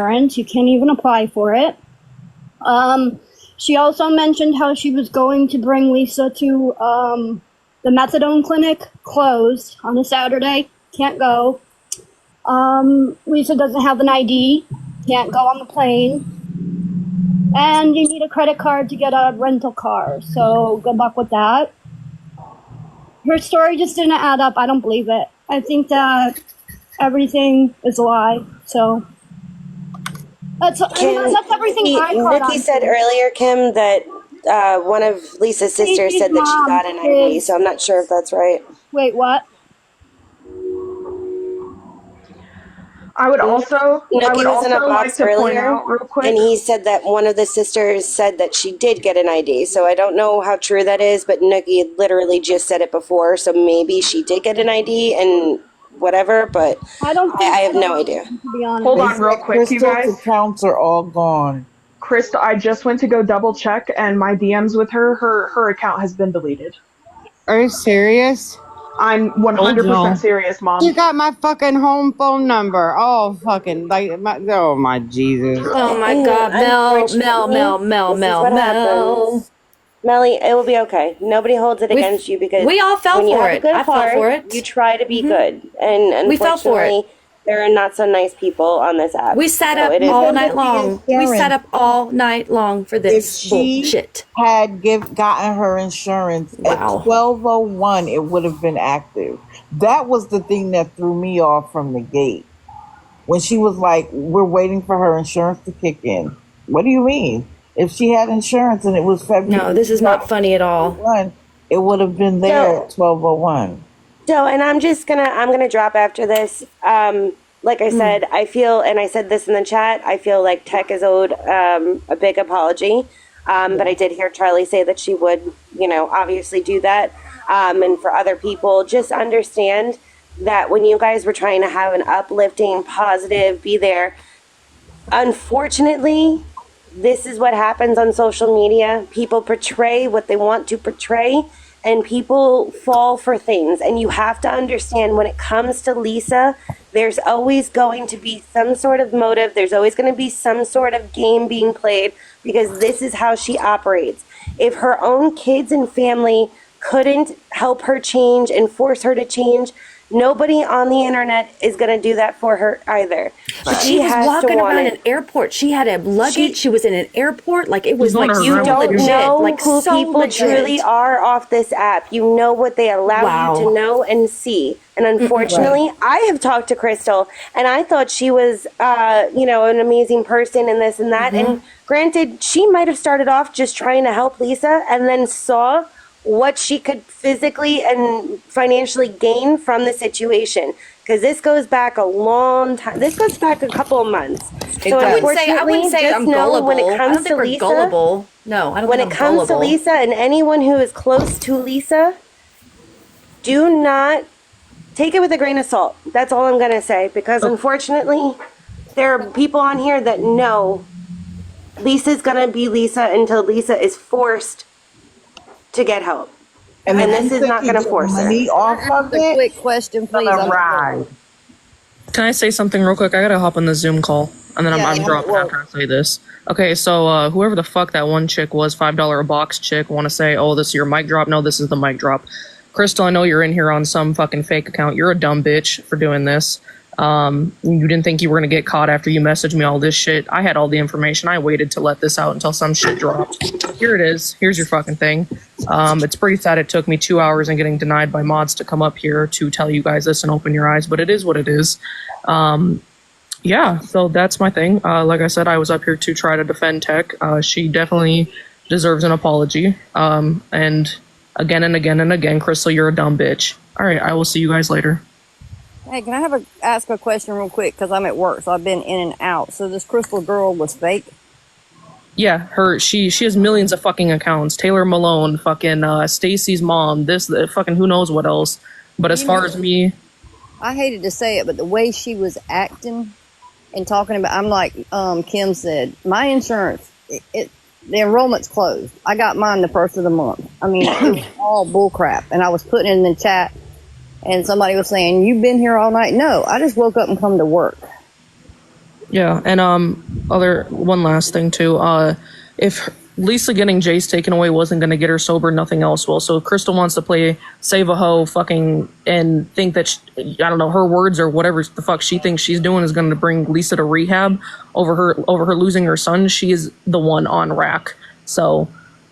insurance. You can't even apply for it. She also mentioned how she was going to bring Lisa to the methadone clinic, closed on a Saturday. Can't go. Lisa doesn't have an ID. Can't go on the plane. And you need a credit card to get a rental car. So good luck with that. Her story just didn't add up. I don't believe it. I think that everything is a lie. So that's everything I caught on. Nikki said earlier, Kim, that one of Lisa's sisters said that she got an ID, so I'm not sure if that's right. Wait, what? I would also like to point out real quick. And he said that one of the sisters said that she did get an ID. So I don't know how true that is, but Nikki literally just said it before. So maybe she did get an ID and whatever, but I have no idea. To be honest. Hold on real quick, you guys. Crystal's accounts are all gone. Crystal, I just went to go double check, and my DMs with her account has been deleted. Are you serious? I'm 100% serious, Mom. You got my fucking home phone number. Oh, fucking, oh my Jesus. Oh my God, Mel. Melly, it will be okay. Nobody holds it against you because we all fell for it. I fell for it. You try to be good, and unfortunately, we fell for it. There are not so nice people on this app. We sat up all night long. We sat up all night long for this bullshit. If she had gotten her insurance at 12:01, it would have been active. That was the thing that threw me off from the gate. When she was like, we're waiting for her insurance to kick in. What do you mean? If she had insurance and it was February. No, this is not funny at all. It would have been there at 12:01. So, and I'm gonna drop after this. Like I said, I feel, and I said this in the chat, I feel like Tech is owed a big apology. But I did hear Charlie say that she would, obviously do that. And for other people, just understand that when you guys were trying to have an uplifting, positive, be there, unfortunately, this is what happens on social media. People portray what they want to portray, and people fall for things. And you have to understand, when it comes to Lisa, there's always going to be some sort of motive. There's always going to be some sort of game being played, because this is how she operates. If her own kids and family couldn't help her change and force her to change, nobody on the internet is going to do that for her either. But she was walking around an airport. She had a luggage. She was in an airport. Like, it was like, you don't know like, who so people truly are off this app. You know what they allow you to know and see. And unfortunately, I have talked to Crystal, and I thought she was, an amazing person and this and that. And granted, she might have started off just trying to help Lisa and then saw what she could physically and financially gain from the situation. Because this goes back a long time. This goes back a couple of months. So I wouldn't say I'm gullible. When it comes to Lisa, gullible. No, I don't when think it I'm comes gullible. to Lisa and anyone who is close to Lisa, do not take it with a grain of salt. That's all I'm going to say. Because unfortunately, there are people on here that know Lisa's going to be Lisa until Lisa is forced to get help. And this is not going to force her. Off of it, quick question, please. Can I say something real quick? I gotta hop on the Zoom call, and then I'm dropping after I say this. Okay, so whoever the fuck that one chick was, $5 a box chick, want to say, oh, this is your mic drop? No, this is the mic drop. Crystal, I know you're in here on some fucking fake account. You're a dumb bitch for doing this. You didn't think you were going to get caught after you messaged me all this shit. I had all the information. I waited to let this out until some shit dropped. Here it is. Here's your fucking thing. It's pretty sad it took me 2 hours and getting denied by mods to come up here to tell you guys this and open your eyes, but it is what it is. Yeah, so that's my thing. Like I said, I was up here to try to defend Tech. She definitely deserves an apology. And again and again and again, Crystal, you're a dumb bitch. All right, I will see you guys later. Hey, can I ask a question real quick? Because I'm at work, so I've been in and out. So this Crystal girl was fake? Yeah, she has millions of fucking accounts. Taylor Malone, fucking Stacy's mom, fucking who knows what else. But as far as me, I hated to say it, but the way she was acting and talking about, I'm like Kim said, my insurance, the enrollment's closed. I got mine the first of the month. I mean, it was all bullcrap. And I was putting it in the chat, and somebody was saying, you've been here all night. No, I just woke up and come to work. Yeah, and other one last thing too. If Lisa getting Jace taken away wasn't going to get her sober, nothing else will. So if Crystal wants to play save a hoe, fucking, and think that I don't know, her words or whatever the fuck she thinks she's doing is going to bring Lisa to rehab over her losing her son. She is the one on rack. So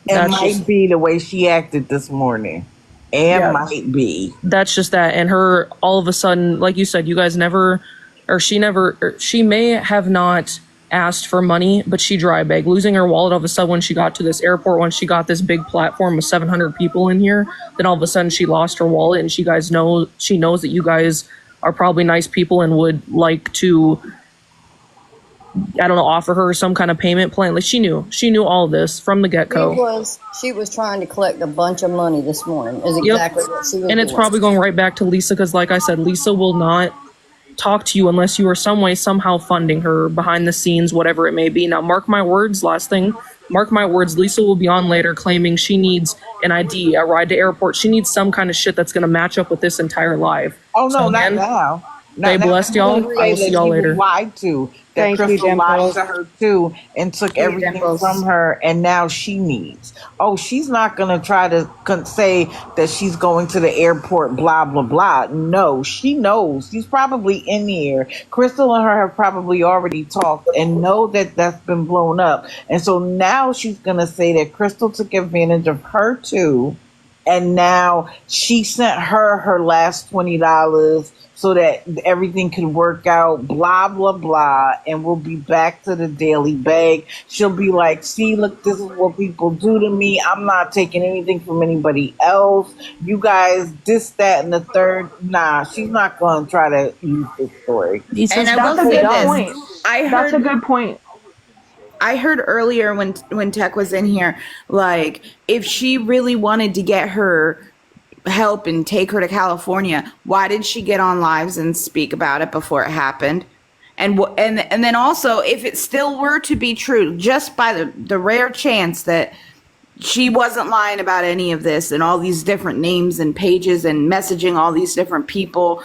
it might be the way she acted this morning. And might be. That's just that, and her all of a sudden, like you said, you guys never. Or she may have not asked for money, but she dry begged. Losing her wallet all of a sudden when she got to this airport, when she got this big platform with 700 people in here, then all of a sudden she lost her wallet, and she knows that you guys are probably nice people and would like to, I don't know, offer her some kind of payment plan. Like she knew all of this from the get-go. She was trying to collect a bunch of money this morning. Is exactly what she was And it's probably going right back to Lisa because, like I said, Lisa will not talk to you unless you are some way somehow funding her behind the scenes, whatever it may be. Now, mark my words, last thing, mark my words, Lisa will be on later claiming she needs an ID, a ride to airport. She needs some kind of shit that's going to match up with this entire live. Oh, no, so, not now. They blessed y'all. I will see y'all later. Lied to. That Crystal lied to her too and took everything from her, and now she needs. Oh, she's not gonna try to say that she's going to the airport. Blah blah blah. No, she knows. She's probably in here. Crystal and her have probably already talked and know that that's been blown up, and so now she's gonna say that Crystal took advantage of her too, and now she sent her last $20. So that everything can work out, blah, blah, blah, and we'll be back to the daily bag. She'll be like, see, look, this is what people do to me. I'm not taking anything from anybody else. You guys, this, that, and the third. Nah, she's not going to try to use this story. And I will say this. That's a good point. I heard earlier when Tech was in here, like, if she really wanted to get her help and take her to California, why did she get on lives and speak about it before it happened? And then also, if it still were to be true, just by the rare chance that she wasn't lying about any of this and all these different names and pages and messaging all these different people,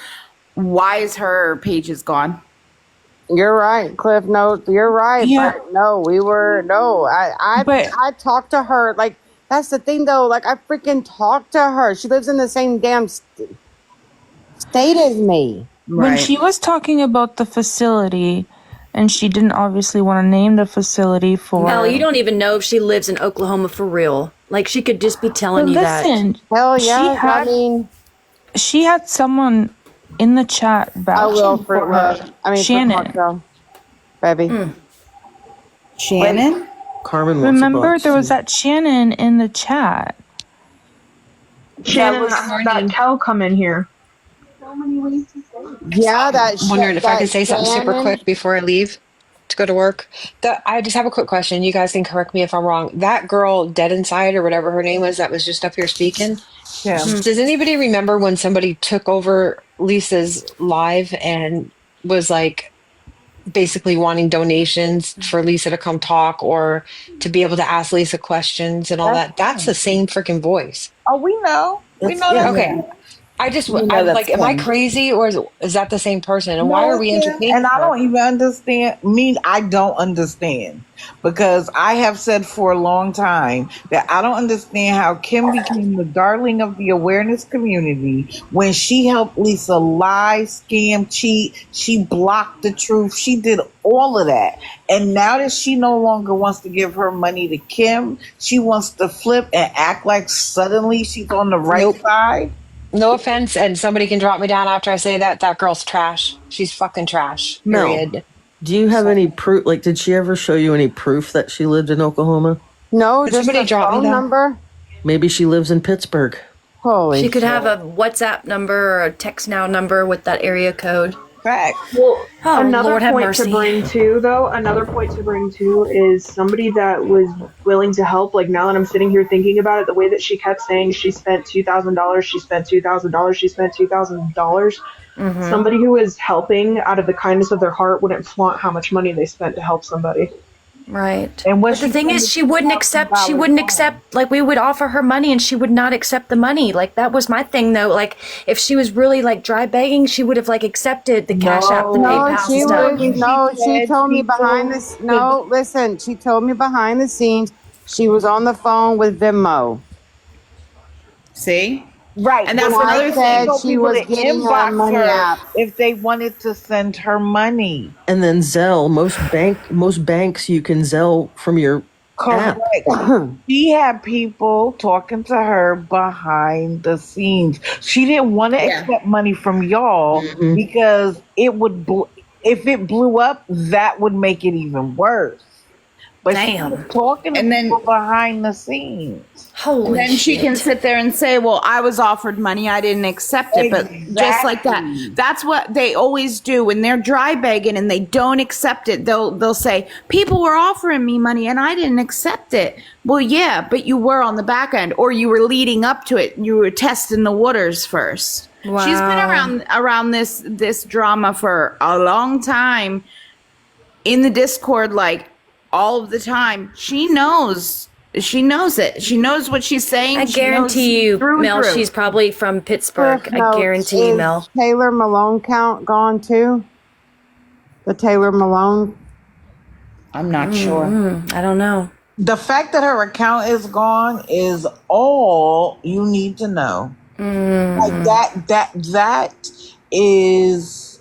why is her pages gone? You're right, Cliff. No, you're right. Yeah. But I talked to her. Like, that's the thing, though. Like, I freaking talked to her. She lives in the same damn state as me. Right. When she was talking about the facility, and she didn't obviously want to name the facility for... Hell, you don't even know if she lives in Oklahoma for real. Like, she could just be telling you that. Hell yeah, she had someone in the chat vouching for her. Shannon. Baby. Shannon? Carmen, remember there was that Shannon in the chat. Shannon had that Kel come in here. Yeah, I'm wondering if I could say something super quick before I leave to go to work. I just have a quick question. You guys can correct me if I'm wrong. That girl, Dead Inside or whatever her name was, that was just up here speaking. Yeah. Does anybody remember when somebody took over Lisa's live and was like basically wanting donations for Lisa to come talk or to be able to ask Lisa questions and all that? That's the same freaking voice. Oh, we know. We know that. Okay. I'm like, am I crazy or is that the same person? And why are we entertaining? And I don't even understand. I don't understand because I have said for a long time that I don't understand how Kim became the darling of the awareness community when she helped Lisa lie, scam, cheat. She blocked the truth. She did all of that. And now that she no longer wants to give her money to Kim, she wants to flip and act like suddenly she's on the right side. No offense, and somebody can drop me down after I say that. That girl's trash. She's fucking trash. Period. No. Do you have any proof? Like, did she ever show you any proof that she lived in Oklahoma? No, just a phone number. Maybe she lives in Pittsburgh. Holy She could have a WhatsApp number or a text now number with that area code. Fact. Well, another Lord have point mercy. to bring to is somebody that was willing to help. Like, now that I'm sitting here thinking about it, the way that she kept saying she spent $2,000, she spent $2,000, she spent $2,000. Somebody who is helping out of the kindness of their heart wouldn't flaunt how much money they spent to help somebody. Right. And what But the she thing is, she wouldn't accept. She wouldn't accept. Like we would offer her money, and she would not accept the money. Like that was my thing, though. Like if she was really like dry begging, she would have like accepted the cash out, the No, PayPal she stuff. was. No, she told me behind this. No, listen. She told me behind the scenes. She was on the phone with Venmo. See? Right, And that's but another I thing. said Told she people was to getting her inbox money her out if they wanted to send her money. And then Zelle, most banks you can Zelle from your app. Correct. She had people talking to her behind the scenes. She didn't want to accept money from y'all because it would, if it blew up, that would make it even worse. But she was talking to people behind the scenes. Holy And then she can sit there and say, well, I was offered money, I didn't accept it. But just like that, that's what they always do when they're dry begging and they don't accept it. They'll say, people were offering me money and I didn't accept it. Well, yeah, but you were on the back end, or you were leading up to it. You were testing the waters first. Wow. She's been around this drama for a long time in the Discord, like all of the time. She knows it. She knows what she's saying. I guarantee you, Mel, she's probably from Pittsburgh. I guarantee you, Mel. Taylor Malone count gone too? The Taylor Malone? I'm not sure. I don't know. The fact that her account is gone is all you need to know. Like that is,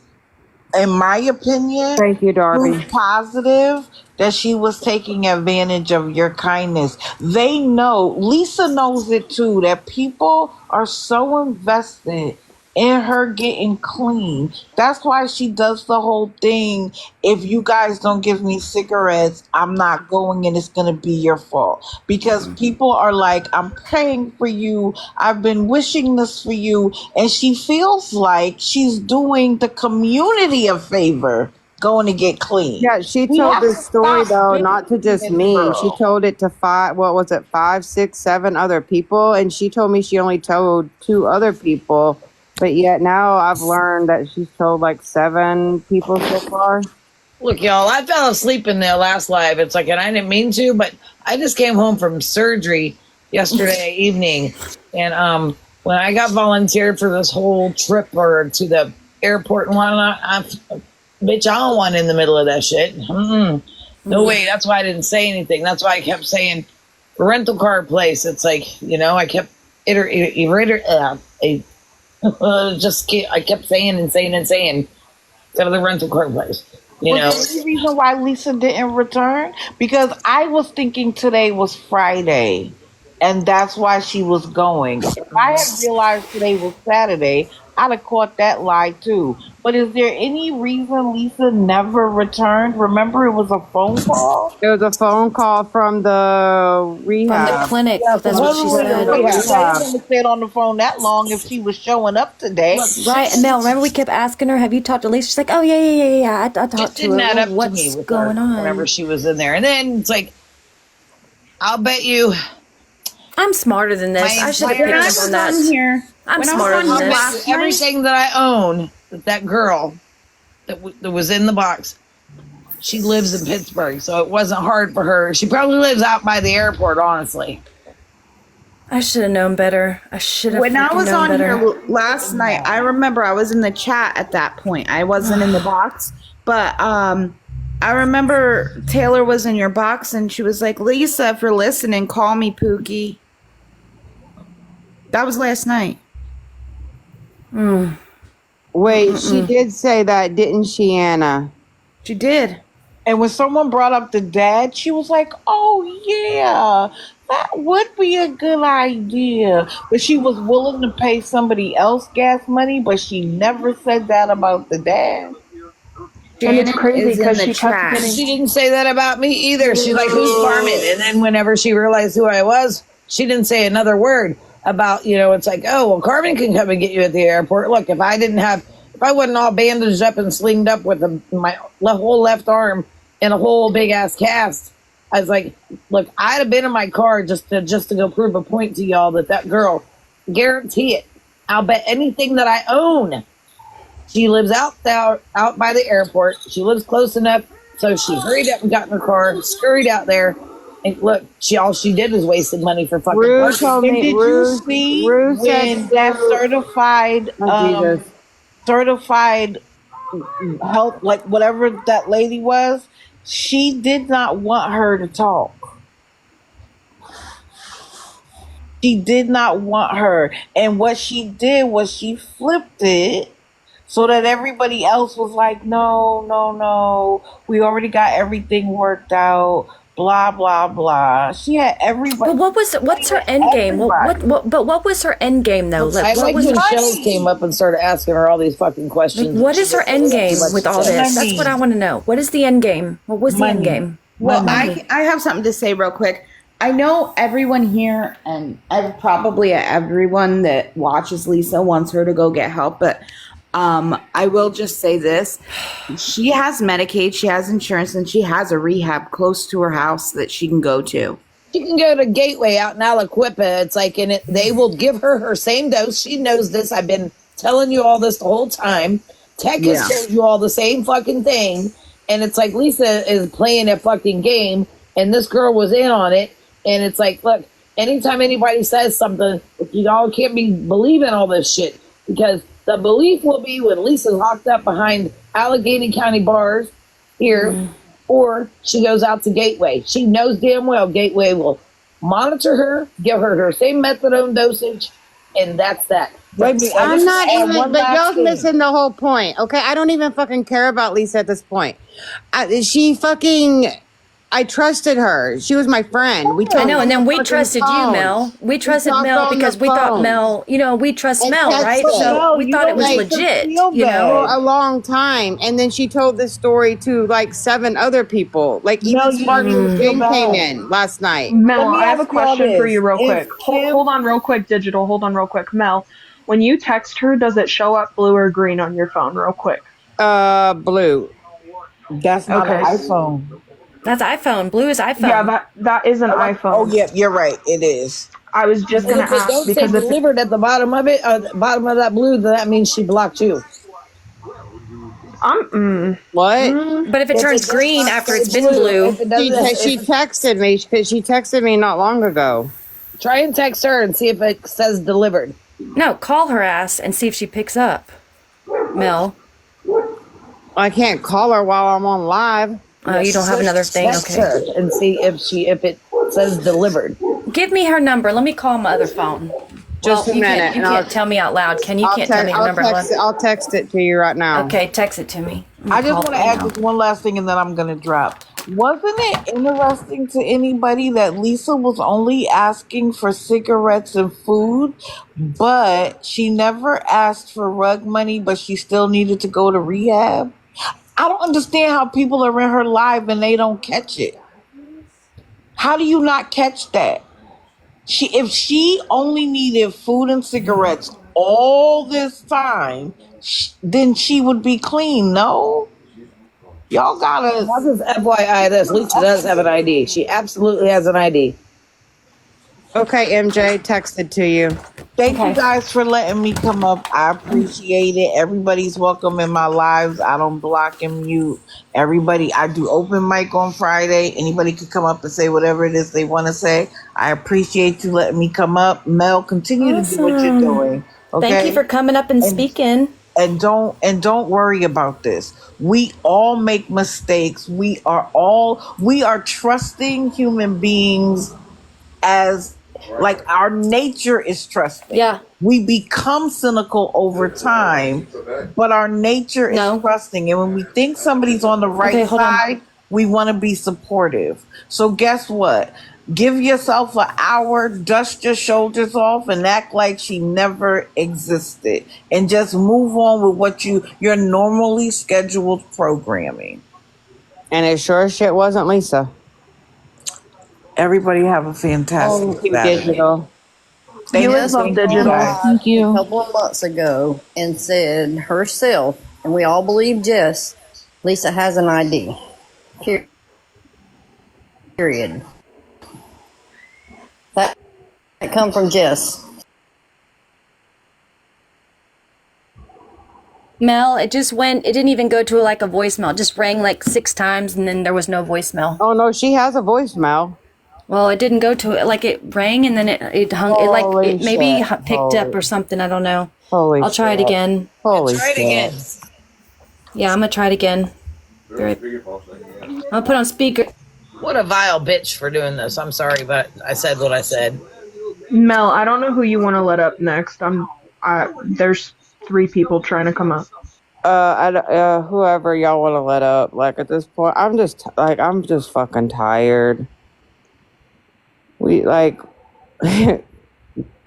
in my opinion, thank you, Darby, proof positive that she was taking advantage of your kindness. They know, Lisa knows it too, that people are so invested in her getting clean. That's why she does the whole thing. If you guys don't give me cigarettes, I'm not going and it's going to be your fault. Because people are like, I'm praying for you. I've been wishing this for you. And she feels like she's doing the community a favor going to get clean. Yeah, she We told have this to story stop though, not to just this me. girl. She told it to five, six, seven other people, and she told me she only told 2 other people. But yet now I've learned that she's told like 7 people so far. Look, y'all, I fell asleep in the last live. It's like, and I didn't mean to, but I just came home from surgery yesterday evening. And when I got volunteered for this whole trip or to the airport and whatnot, bitch, I don't want in the middle of that shit. No way. That's why I didn't say anything. That's why I kept saying rental car place. It's like, I kept I kept saying and saying and saying instead of the rental car place. Was there any reason why Lisa didn't return? Because I was thinking today was Friday, and that's why she was going. If I had realized today was Saturday, I'd have caught that lie too. But is there any reason Lisa never returned? Remember, it was a phone call? It was a phone call from the rehab. From the clinic. Yeah, That's what she said. I wouldn't have stayed on the phone that long if she was showing up today. Right, and Mel, remember we kept asking her, have you talked to Lisa? She's like, oh, yeah. I talked It to didn't her. add up What's to me with going her on? whenever she was in there. And then it's like, I'll bet you. I'm smarter than this. I should have picked up on that. I'm smarter than this. Everything that I own, that girl that was in the box, she lives in Pittsburgh, so it wasn't hard for her. She probably lives out by the airport, honestly. I should have known better. I should have When I was known on better. here last night, I remember I was in the chat at that point. I wasn't in the box, but I remember Taylor was in your box and she was like, Lisa, if you're listening, call me Pookie. That was last night. Wait, she did say that, didn't she, Anna? She did. And when someone brought up the dad, she was like, oh, yeah, that would be a good idea. But she was willing to pay somebody else gas money, but she never said that about the dad. And it's crazy because she didn't say that about me either. She's like, who's Carmen? And then whenever she realized who I was, she didn't say another word about, it's like, oh, well, Carmen can come and get you at the airport. Look, if I wasn't all bandaged up and slinged up with my whole left arm and a whole big ass cast, I was like, look, I'd have been in my car just to go prove a point to y'all that girl, guarantee it. I'll bet anything that I own. She lives out by the airport. She lives close enough So she hurried up and got in her car, scurried out there, and look, all she did was wasted money for fucking Rue parking. told And me. did you see Rue said. when that Oh, Jesus. certified health, like whatever that lady was, she did not want her to talk. She did not want her. And what she did was she flipped it so that everybody else was like, no, no, no. We already got everything worked out. Blah, blah, blah. She had everybody. But what's her end game? What was her end game though? I Like, what like was when Shells came up and started asking her all these fucking questions. what is her end game with all this? Money. That's what I want to know. What is the end game? What was the end game? Well, I have something to say real quick. I know everyone here and probably everyone that watches Lisa wants her to go get help, but I will just say this. She has Medicaid, she has insurance, and she has a rehab close to her house that she can go to. She can go to Gateway out in Aliquippa. It's like, they will give her same dose. She knows this. I've been telling you all this the whole time. Tech has told you all the same fucking thing. And it's like Lisa is playing a fucking game, and this girl was in on it. And it's like, look, anytime anybody says something, you all can't be believing all this shit, because the belief will be when Lisa's locked up behind Allegheny County bars here, or she goes out to Gateway. She knows damn well Gateway will monitor her, give her same methadone dosage, and that's that. I'm not even, but y'all's missing the whole point. Okay, I don't even fucking care about Lisa at this point. I trusted her. She was my friend. I know, and then we trusted you, Mel. We trusted Mel because we thought Mel, we trust Mel, right? So we thought it was legit, for a long time. And then she told this story to like 7 other people. Like even Spartan Jim came in last night. Mel, I have a question for you real quick. Hold on real quick, Digital. Hold on real quick. Mel, when you text her, does it show up blue or green on your phone real quick? Blue. That's not an iPhone. That's iPhone. Blue is iPhone. Yeah, that is an iPhone. Oh, yeah, you're right. It is. I was just going to ask don't because say delivered at the bottom of it, the bottom of that blue, then that means she blocked you. What? But if it turns green after it's been blue, She texted me because she texted me not long ago. Try and text her and see if it says delivered. no, call her ass and see if she picks up. Mel. I can't call her while I'm on live. Oh, you don't have another thing? Text Okay. her and see if it says delivered. Give me her number. Let me call my other phone. Just a minute. You can't tell me out loud. Can you? Can't tell me her number. I'll text it to you right now. Okay, text it to me. I just want to add this one last thing and then I'm going to drop. Wasn't it interesting to anybody that Lisa was only asking for cigarettes and food, but she never asked for rug money, but she still needed to go to rehab? I don't understand how people are in her live and they don't catch it. How do you not catch that? If she only needed food and cigarettes all this time, then she would be clean, no? Y'all gotta... This is FYI this. Lisa does have an ID. She absolutely has an ID. Okay, MJ, texted to you. Thank you guys for letting me come up. I appreciate it. Everybody's welcome in my lives. I don't block and mute everybody. I do open mic on Friday. Anybody can come up and say whatever it is they want to say. I appreciate you letting me come up. Mel, continue to do what you're doing. Okay? Thank you for coming up and speaking. And don't worry about this. We all make mistakes. We are trusting human beings as like our nature is trusting. Yeah. We become cynical over time, but our nature is trusting. And when we think somebody's on the right side, we want to be supportive. So guess what? Give yourself an hour, dust your shoulders off, and act like she never existed. And just move on with what your normally scheduled programming. And it sure as shit wasn't Lisa. Everybody have a fantastic Digital. Thank you. A couple of months ago and said herself, and we all believe Jess, Lisa has an ID. Period. That come from Jess. Mel, it just went. It didn't even go to like a voicemail. It just rang like 6 times, and then there was no voicemail. Oh no, she has a voicemail. Well, it didn't go to it. Like it rang, and then it hung. It like Holy it maybe shit. picked up or something. I don't know. Holy I'll try it shit. again. Holy Try it shit. again. Yeah, I'm gonna try it again. I'm gonna put on speaker. What a vile bitch for doing this. I'm sorry, but I said what I said. Mel, I don't know who you want to let up next. There's 3 people trying to come up. Whoever y'all want to let up. Like at this point, I'm just fucking tired.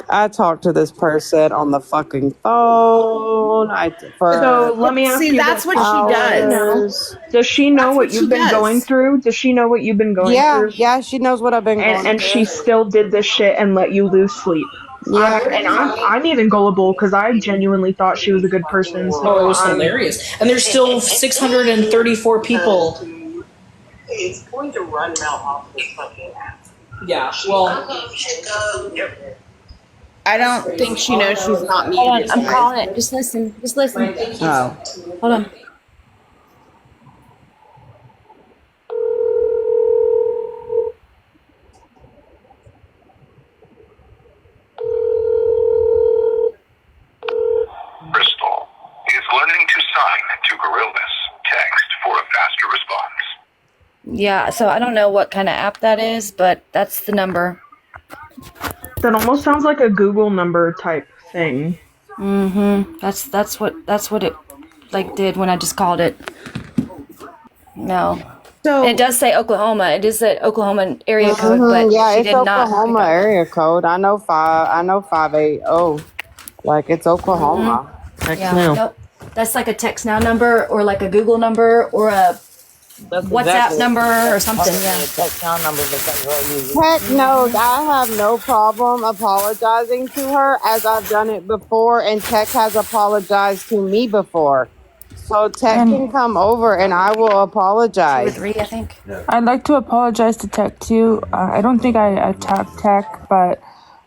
I talked to this person on the fucking phone. So let me ask you. See, that's what she does. Does she know That's what what you've she been does. going through? Does she know what you've been going through? Yeah, she knows what I've been going And through. she still did this shit and let you lose sleep. Yeah. I'm even gullible because I genuinely thought she was a good person. So Oh, it was hilarious. And there's still 634 people. It's going to run Mel off this fucking app. Yeah, well, I don't think she knows she's not Hold on, muted. I'm calling it. Just listen. Just listen. Oh. Hold on. Bristol is learning to sign to Gorillaz. Text for a faster response. Yeah, so I don't know what kind of app that is, but that's the number. that almost sounds like a Google number type thing. Mm-hmm. That's what it like did when I just called it. No. So it does say Oklahoma. It is an Oklahoma area code, but yeah, she it's did not. Oklahoma area code. I know 580. Like it's Oklahoma. Yeah, nope. That's like a text now number or like a Google number or a WhatsApp number or something. Yeah. Text now number because I'll use it. Heck no, I have no problem apologizing to her as I've done it before, and Tech has apologized to me before. So Tech can come over and I will apologize. 2 or 3, I think. I'd like to apologize to Tech too. I don't think I attacked Tech, but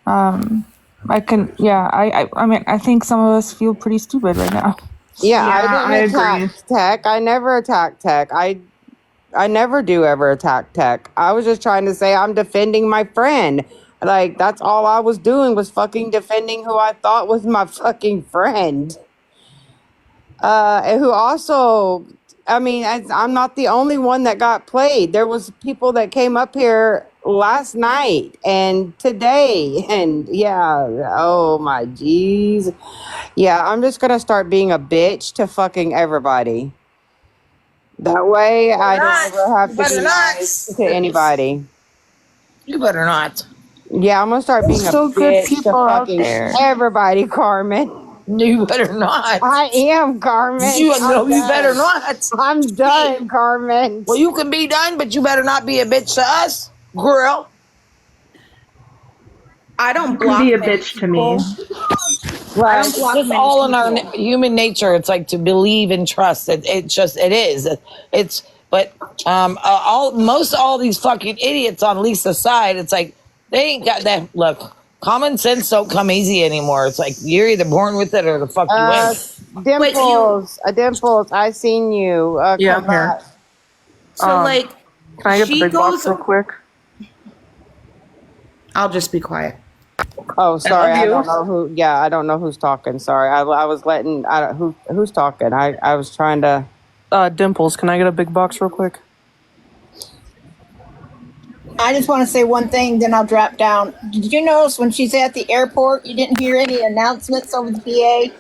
I can. Yeah, I mean, I think some of us feel pretty stupid right now. Yeah, Yeah, I didn't attack Tech. I never attacked Tech. I never do ever attack Tech. I was just trying to say I'm defending my friend. Like, that's all I was doing was fucking defending who I thought was my fucking friend. And who also, I mean, I'm not the only one that got played. There was people that came up here last night and today. And yeah, oh my jeez. Yeah, I'm just going to start being a bitch to fucking everybody. That way I don't ever have to be nice to anybody. You better not. Yeah, I'm going to start being a So good bitch to people out fucking there. everybody, Carmen. You better not. I am, Carmen. You I'm know you done. better not. I'm done, Carmen. Well, you can be done, but you better not be a bitch to us, girl. I don't You block can be a many bitch to me. Right. don't block It's many all in our people. human nature. It's like to believe and trust. It is. It's but all these fucking idiots on Lisa's side. It's like they ain't got that. Look, common sense don't come easy anymore. It's like you're either born with it or the fuck you ain't. Dimples, I seen you. Yeah, Come I'm here. back. So Can I get the she big box goes. real quick? I'll just be quiet. Oh, sorry. love I you. don't know who. Yeah, I don't know who's talking. Sorry. I was letting. Who's talking? I was trying to. Dimples, can I get a big box real quick? I just want to say one thing, then I'll drop down. Did you notice when she's at the airport, you didn't hear any announcements over the PA?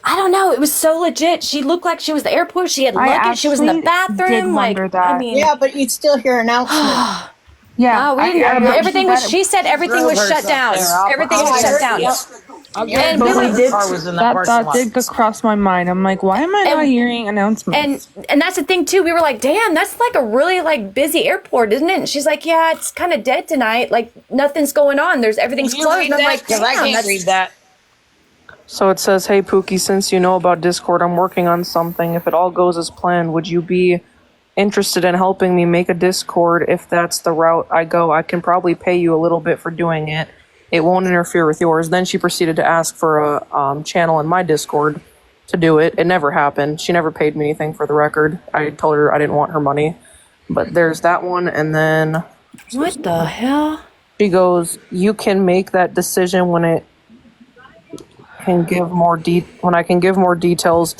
I don't know. It was so legit. She looked like she was at the airport. She had I luggage. She was in the actually bathroom. did Like, wonder that. I mean, Yeah, but you'd still hear announcements. Yeah, we didn't. but Everything was. She said everything was shut down. Everything was shut down. And But we we did. Car was in the that parking thought lot. did go cross my mind. I'm like, why am I not hearing announcements? And that's the thing too. We were like, damn, that's like a really like busy airport, isn't it? And she's like, yeah, it's kind of dead tonight. Like nothing's going on. Everything's Can you closed. read And I'm that? like, Because damn, I can't that's- read that. So it says, hey Pookie, since you know about Discord, I'm working on something. If it all goes as planned, would you be interested in helping me make a Discord? If that's the route I go, I can probably pay you a little bit for doing it. It won't interfere with yours. Then she proceeded to ask for a channel in my Discord. to do it. It never happened. She never paid me anything, for the record. I told her I didn't want her money. But there's that one, and then What the hell? she goes, "You can make that decision when I can give more details.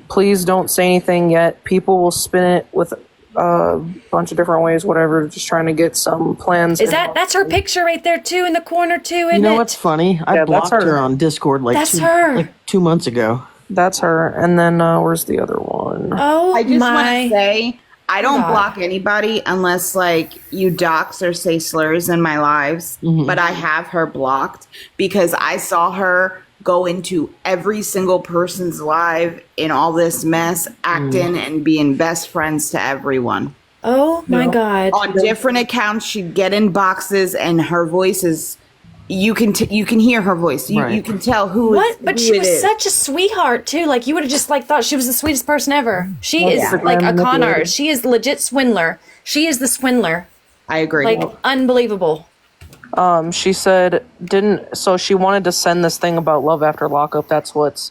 Please don't say anything yet. People will spin it with a bunch of different ways, whatever, just trying to get some plans." That's her picture right there too in the corner too, isn't You know it? what's funny? I Yeah, blocked that's her. her on Discord like That's her. like 2 months ago. That's her. And then where's the other one? Oh I just want my to say I don't God. block anybody unless like you dox or say slurs in my lives. But I have her blocked because I saw her go into every single person's live in all this mess, acting and being best friends to everyone. Oh my God. On different accounts, she'd get in boxes, and her voice is. You can hear her voice. You can tell who. What? But who she it was is. such a sweetheart too. Like you would have just like thought she was the sweetest person ever. She is yeah. like a con artist. She is legit swindler. She is the swindler. I agree. Like unbelievable. She said so she wanted to send this thing about love after lockup. That's what's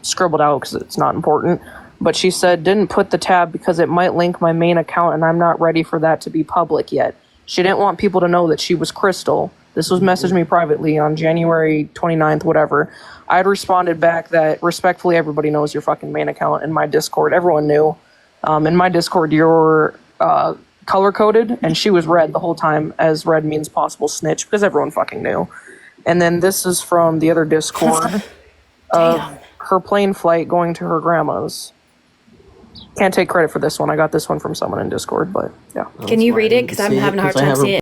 scribbled out because it's not important. But she said didn't put the tab because it might link my main account and I'm not ready for that to be public yet. She didn't want people to know that she was Crystal. This was messaged me privately on January 29th, whatever. I had responded back that respectfully everybody knows your fucking main account in my Discord. Everyone knew. In my Discord, you're color-coded, and she was red the whole time, as red means possible snitch, because everyone fucking knew. And then this is from the other Discord of her plane flight going to her grandma's. Can't take credit for this one. I got this one from someone in Discord, but yeah. Can you read it? Because I'm having a hard time seeing it.